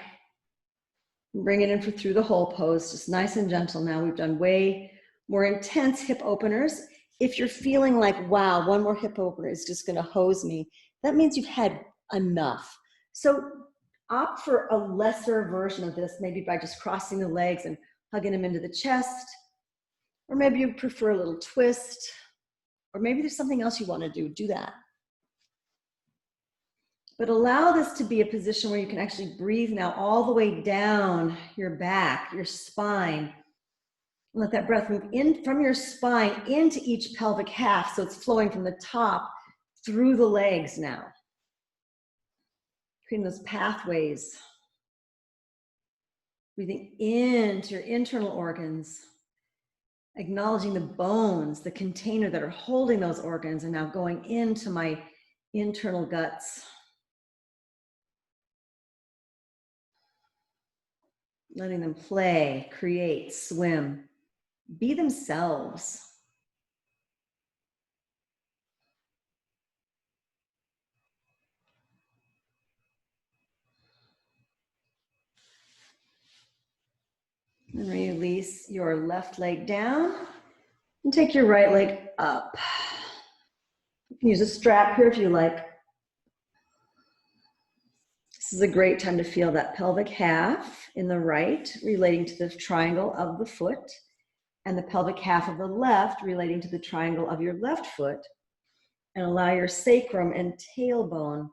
Bring it in for through the hole pose, just nice and gentle. Now we've done way more intense hip openers. If you're feeling like, wow, one more hip opener is just gonna hose me, that means you've had enough. So Opt for a lesser version of this, maybe by just crossing the legs and hugging them into the chest. Or maybe you prefer a little twist. Or maybe there's something else you want to do. Do that. But allow this to be a position where you can actually breathe now all the way down your back, your spine. Let that breath move in from your spine into each pelvic half, so it's flowing from the top through the legs now. Creating those pathways. Breathing into your internal organs. Acknowledging the bones, the container that are holding those organs, and now going into my internal guts. Letting them play, create, swim, be themselves. And release your left leg down and take your right leg up. You can use a strap here if you like. This is a great time to feel that pelvic half in the right relating to the triangle of the foot, and the pelvic half of the left relating to the triangle of your left foot, and allow your sacrum and tailbone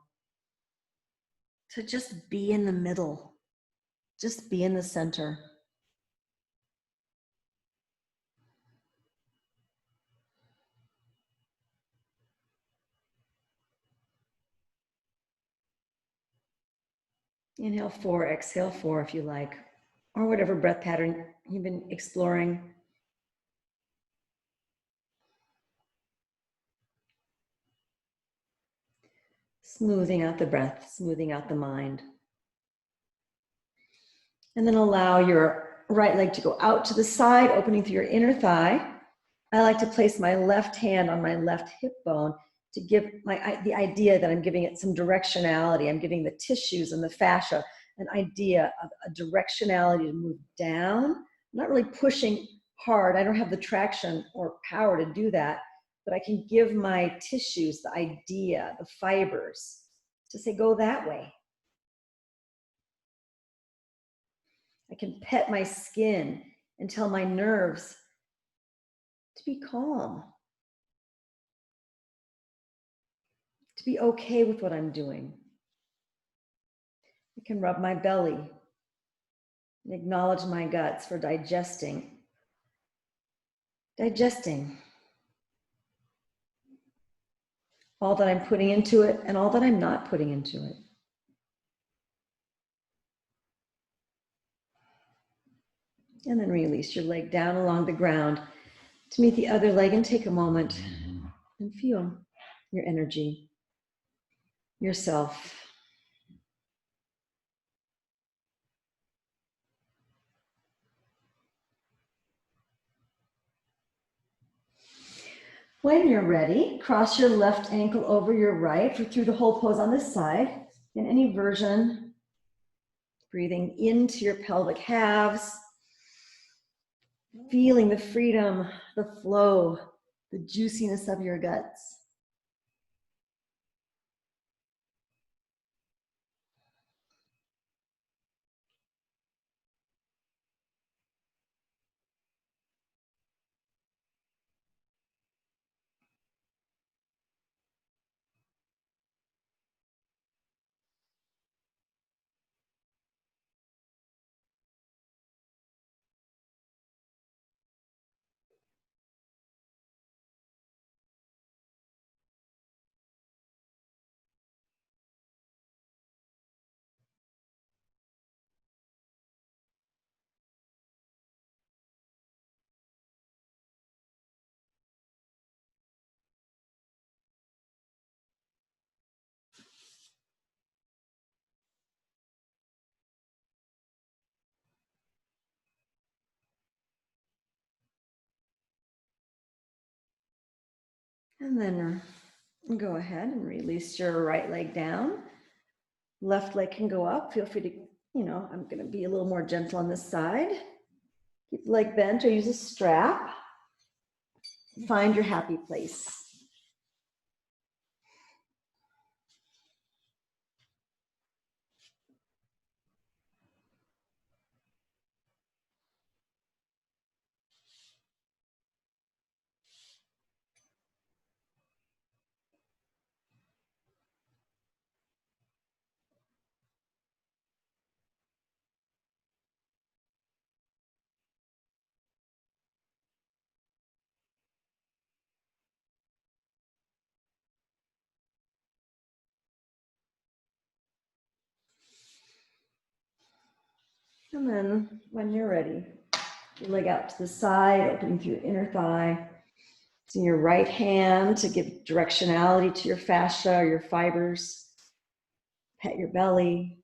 to just be in the middle, just be in the center. Inhale 4, exhale 4 if you like, or whatever breath pattern you've been exploring. Smoothing out the breath, smoothing out the mind. And then allow your right leg to go out to the side, opening through your inner thigh. I like to place my left hand on my left hip bone to give the idea that I'm giving it some directionality. I'm giving the tissues and the fascia an idea of a directionality to move down. I'm not really pushing hard. I don't have the traction or power to do that, but I can give my tissues the idea, the fibers, to say, go that way. I can pet my skin and tell my nerves to be calm, to be okay with what I'm doing. I can rub my belly and acknowledge my guts for digesting all that I'm putting into it and all that I'm not putting into it. And then release your leg down along the ground to meet the other leg, and take a moment and feel your energy, yourself. When you're ready, cross your left ankle over your right through the whole pose on this side, in any version. Breathing into your pelvic halves, feeling the freedom, the flow, the juiciness of your guts. And then go ahead and release your right leg down. Left leg can go up. Feel free to, I'm going to be a little more gentle on this side. Keep the leg bent or use a strap. Find your happy place. And then when you're ready, your leg out to the side, opening through your inner thigh. Using your right hand to give directionality to your fascia, or your fibers. Pet your belly,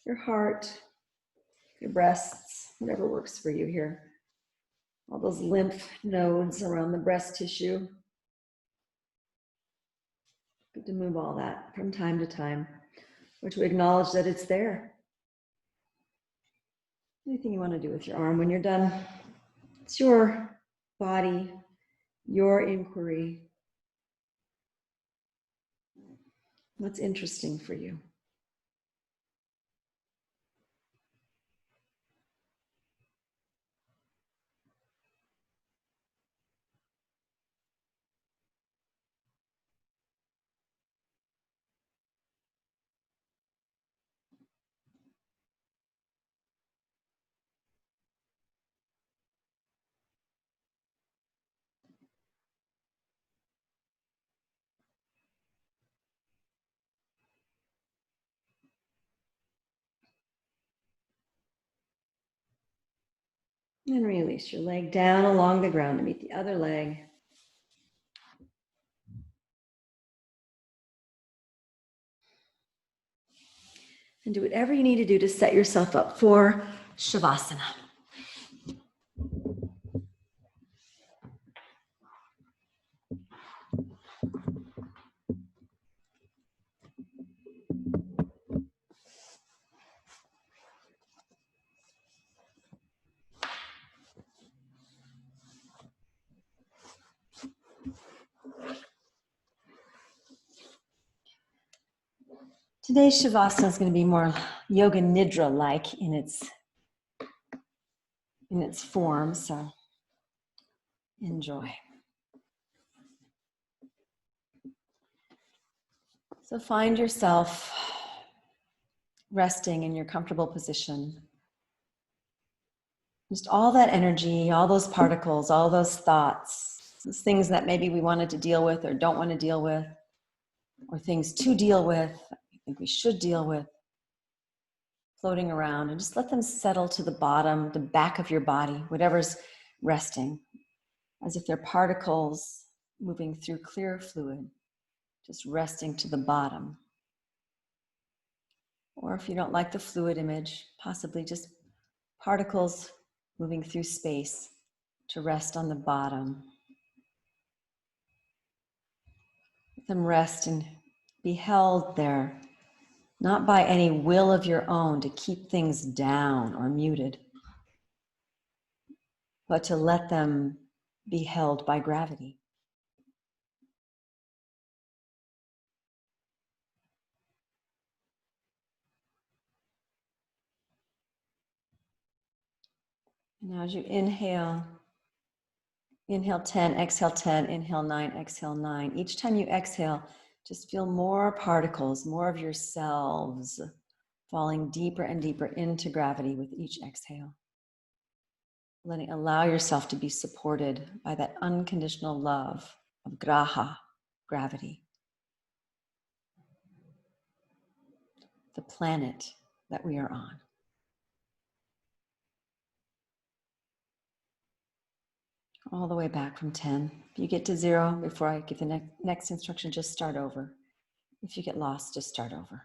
your heart, your breasts, whatever works for you here. All those lymph nodes around the breast tissue. Good to move all that from time to time, or to acknowledge that it's there. Anything you want to do with your arm when you're done. It's your body, your inquiry. What's interesting for you? And release your leg down along the ground to meet the other leg. And do whatever you need to do to set yourself up for Shavasana. Today's Shavasana is going to be more yoga nidra-like in its form, so enjoy. So find yourself resting in your comfortable position. Just all that energy, all those particles, all those thoughts, those things that maybe we wanted to deal with or don't want to deal with, or things to deal with, I think we should deal with, floating around, and just let them settle to the bottom, the back of your body, whatever's resting, as if they're particles moving through clear fluid, just resting to the bottom. Or if you don't like the fluid image, possibly just particles moving through space to rest on the bottom. Let them rest and be held there, not by any will of your own to keep things down or muted, but to let them be held by gravity. And now as you inhale 10, exhale 10, inhale 9, exhale 9. Each time you exhale, just feel more particles, more of yourselves falling deeper and deeper into gravity with each exhale. Allow yourself to be supported by that unconditional love of graha, gravity, the planet that we are on. All the way back from 10. If you get to 0 before I give the next instruction, just start over. If you get lost, just start over.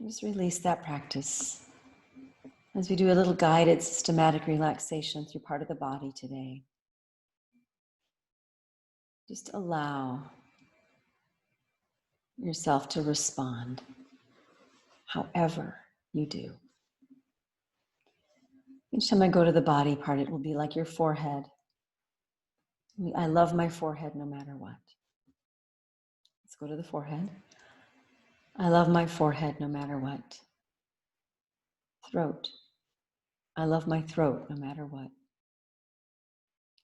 Just release that practice as we do a little guided systematic relaxation through part of the body today. Just allow yourself to respond however you do. Each time I go to the body part, it will be like your forehead. I love my forehead no matter what. Let's go to the forehead. I love my forehead no matter what. Throat. I love my throat no matter what.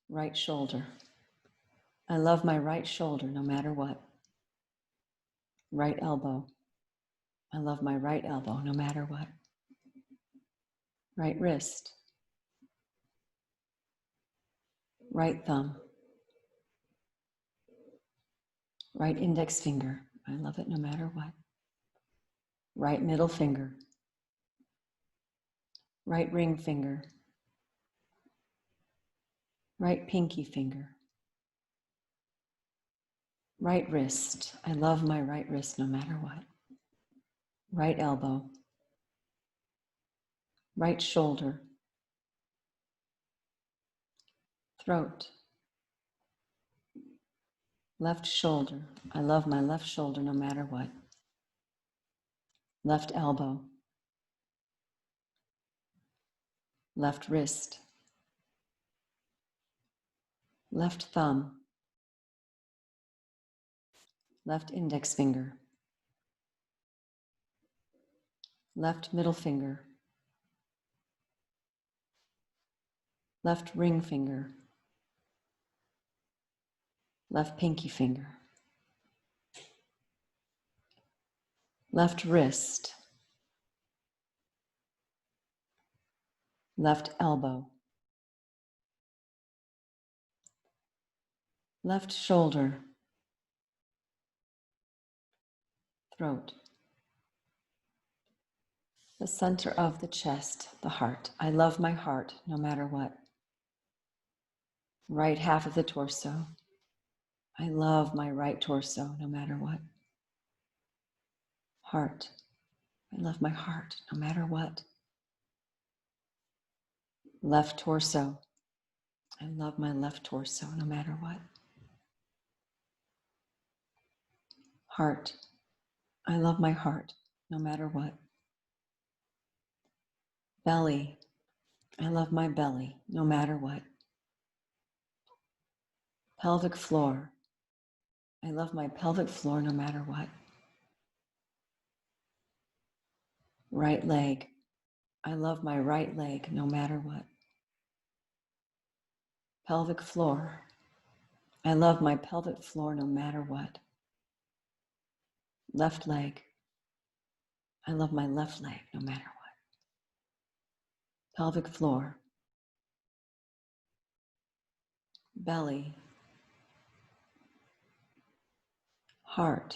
Right shoulder. I love my right shoulder no matter what. Right elbow. I love my right elbow no matter what. Right wrist. Right thumb. Right index finger. I love it no matter what. Right middle finger. Right ring finger. Right pinky finger. Right wrist. I love my right wrist no matter what. Right elbow. Right shoulder. Throat. Left shoulder. I love my left shoulder no matter what. Left elbow. Left wrist. Left thumb. Left index finger. Left middle finger. Left ring finger. Left pinky finger. Left wrist. Left elbow. Left shoulder. Throat. The center of the chest, the heart. I love my heart no matter what. Right half of the torso. I love my right torso no matter what. Heart. I love my heart no matter what. Left torso. I love my left torso no matter what. Heart. I love my heart no matter what. Belly. I love my belly no matter what. Pelvic floor. I love my pelvic floor no matter what. Right leg. I love my right leg no matter what. Pelvic floor. I love my pelvic floor no matter what. Left leg. I love my left leg no matter what. Pelvic floor. Belly. Heart.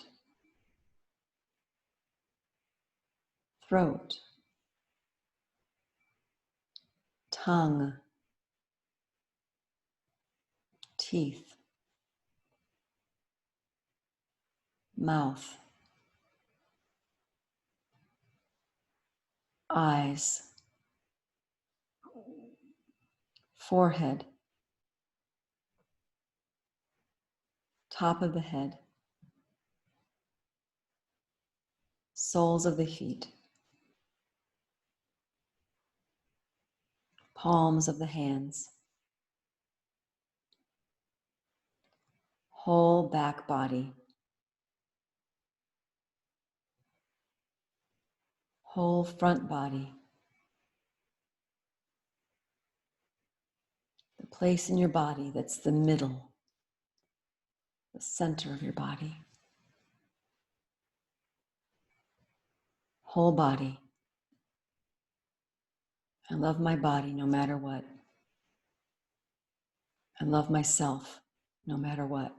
Throat. Tongue. Teeth. Mouth. Eyes. Forehead. Top of the head. Soles of the feet. Palms of the hands. Whole back body. Whole front body. The place in your body that's the middle, the center of your body. Whole body. I love my body no matter what. I love myself no matter what.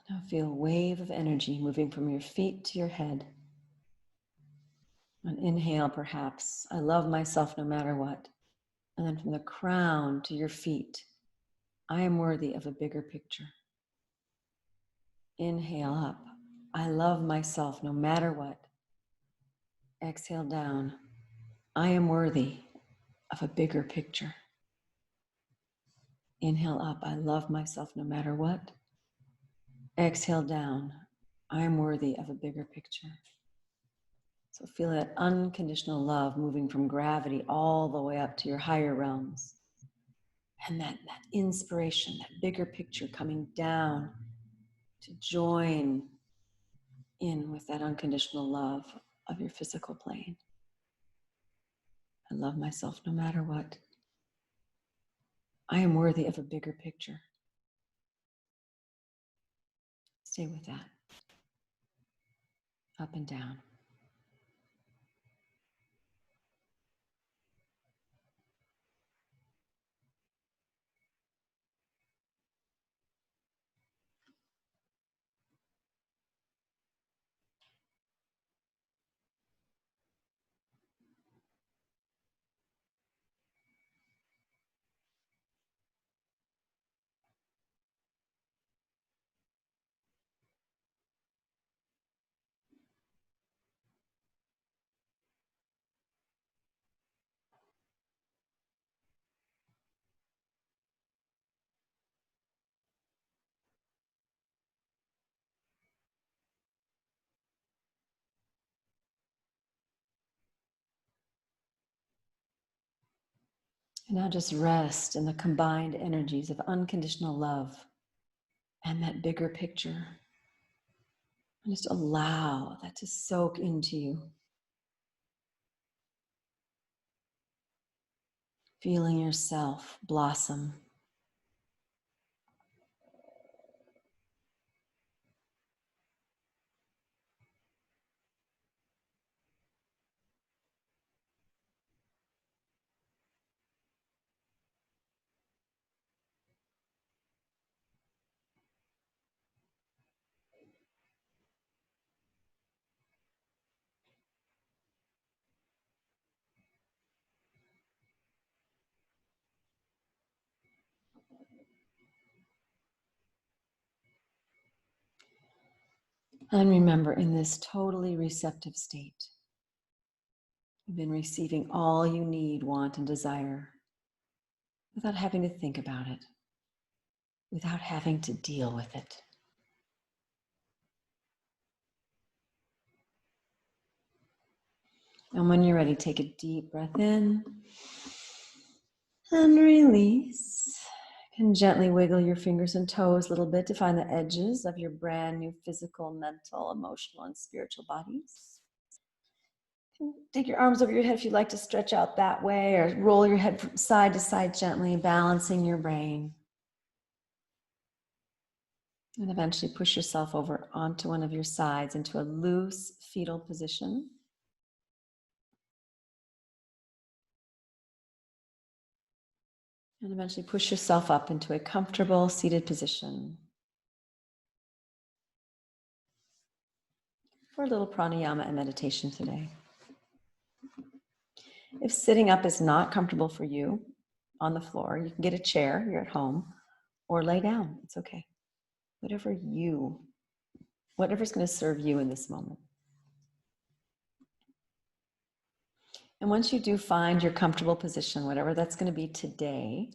Now feel a wave of energy moving from your feet to your head. On inhale, perhaps, I love myself no matter what. And then from the crown to your feet, I am worthy of a bigger picture. Inhale up, I love myself no matter what. Exhale down, I am worthy of a bigger picture. Inhale up, I love myself no matter what. Exhale down, I am worthy of a bigger picture. So feel that unconditional love moving from gravity all the way up to your higher realms. And that inspiration, that bigger picture coming down to join in with that unconditional love of your physical plane. I love myself no matter what. I am worthy of a bigger picture. Stay with that. Up and down. And now just rest in the combined energies of unconditional love and that bigger picture. And just allow that to soak into you. Feeling yourself blossom. And remember, in this totally receptive state, you've been receiving all you need, want, and desire without having to think about it, without having to deal with it. And when you're ready, take a deep breath in and release. You can gently wiggle your fingers and toes a little bit to find the edges of your brand new physical, mental, emotional, and spiritual bodies. You can take your arms over your head if you'd like to stretch out that way, or roll your head from side to side gently, balancing your brain. And eventually push yourself over onto one of your sides into a loose fetal position. And eventually push yourself up into a comfortable seated position for a little pranayama and meditation today. If sitting up is not comfortable for you on the floor, you can get a chair, you're at home, or lay down, it's okay. Whatever's going to serve you in this moment. And once you do find your comfortable position, whatever that's going to be today,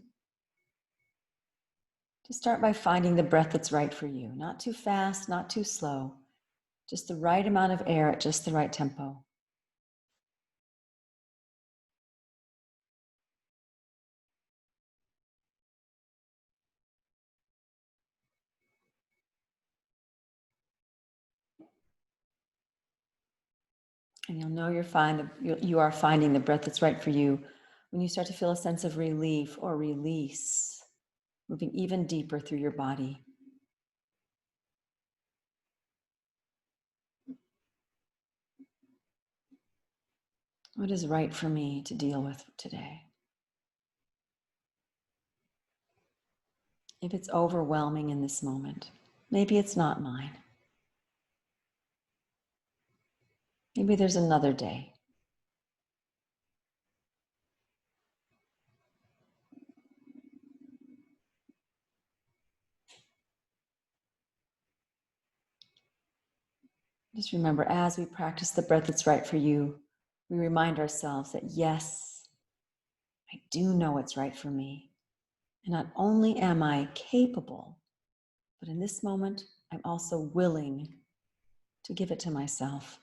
just start by finding the breath that's right for you. Not too fast, not too slow, just the right amount of air at just the right tempo. And you'll know you are finding the breath that's right for you when you start to feel a sense of relief or release, moving even deeper through your body. What is right for me to deal with today? If it's overwhelming in this moment, Maybe it's not mine. Maybe there's another day. Just remember, as we practice the breath that's right for you, we remind ourselves that yes, I do know what's right for me. And not only am I capable, but in this moment, I'm also willing to give it to myself.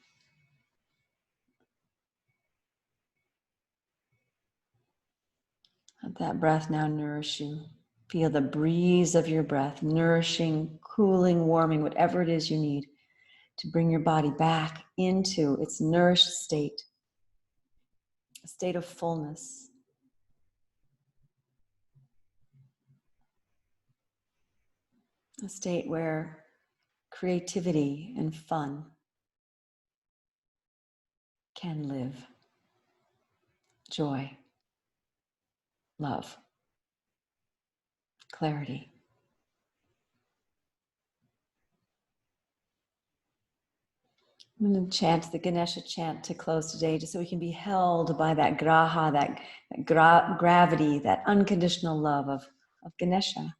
Let that breath now nourish you. Feel the breeze of your breath, nourishing, cooling, warming, whatever it is you need to bring your body back into its nourished state, a state of fullness. A state where creativity and fun can live. Joy, love, clarity. I'm going to chant the Ganesha chant to close today, just so we can be held by that graha, that gravity, that unconditional love of Ganesha.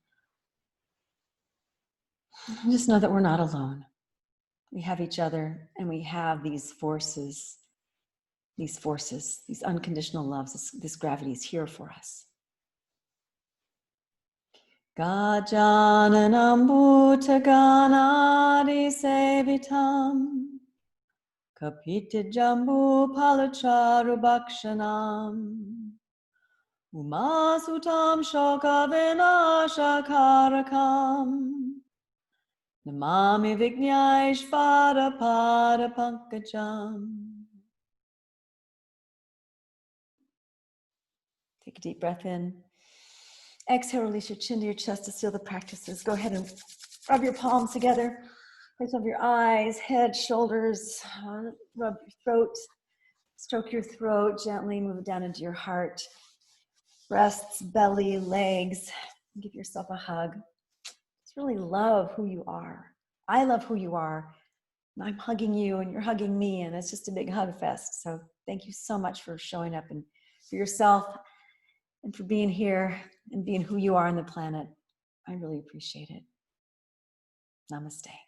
Just know that we're not alone. We have each other, and we have these forces, these unconditional loves, this gravity is here for us. Gajananam bhutaganadi sevitam kapita jambu palacharu bhakshanam umasutam shoka vinashakarakam namami vignaishvara pada pankajam. Take a deep breath in. Exhale, release your chin to your chest to seal the practices. Go ahead and rub your palms together. Place over your eyes, head, shoulders. Rub your throat. Stroke your throat gently. Move it down into your heart. Breasts, belly, legs. Give yourself a hug. Just really love who you are. I love who you are. I'm hugging you and you're hugging me, and it's just a big hug fest. So thank you so much for showing up and for yourself and for being here and being who you are on the planet. I really appreciate it. Namaste.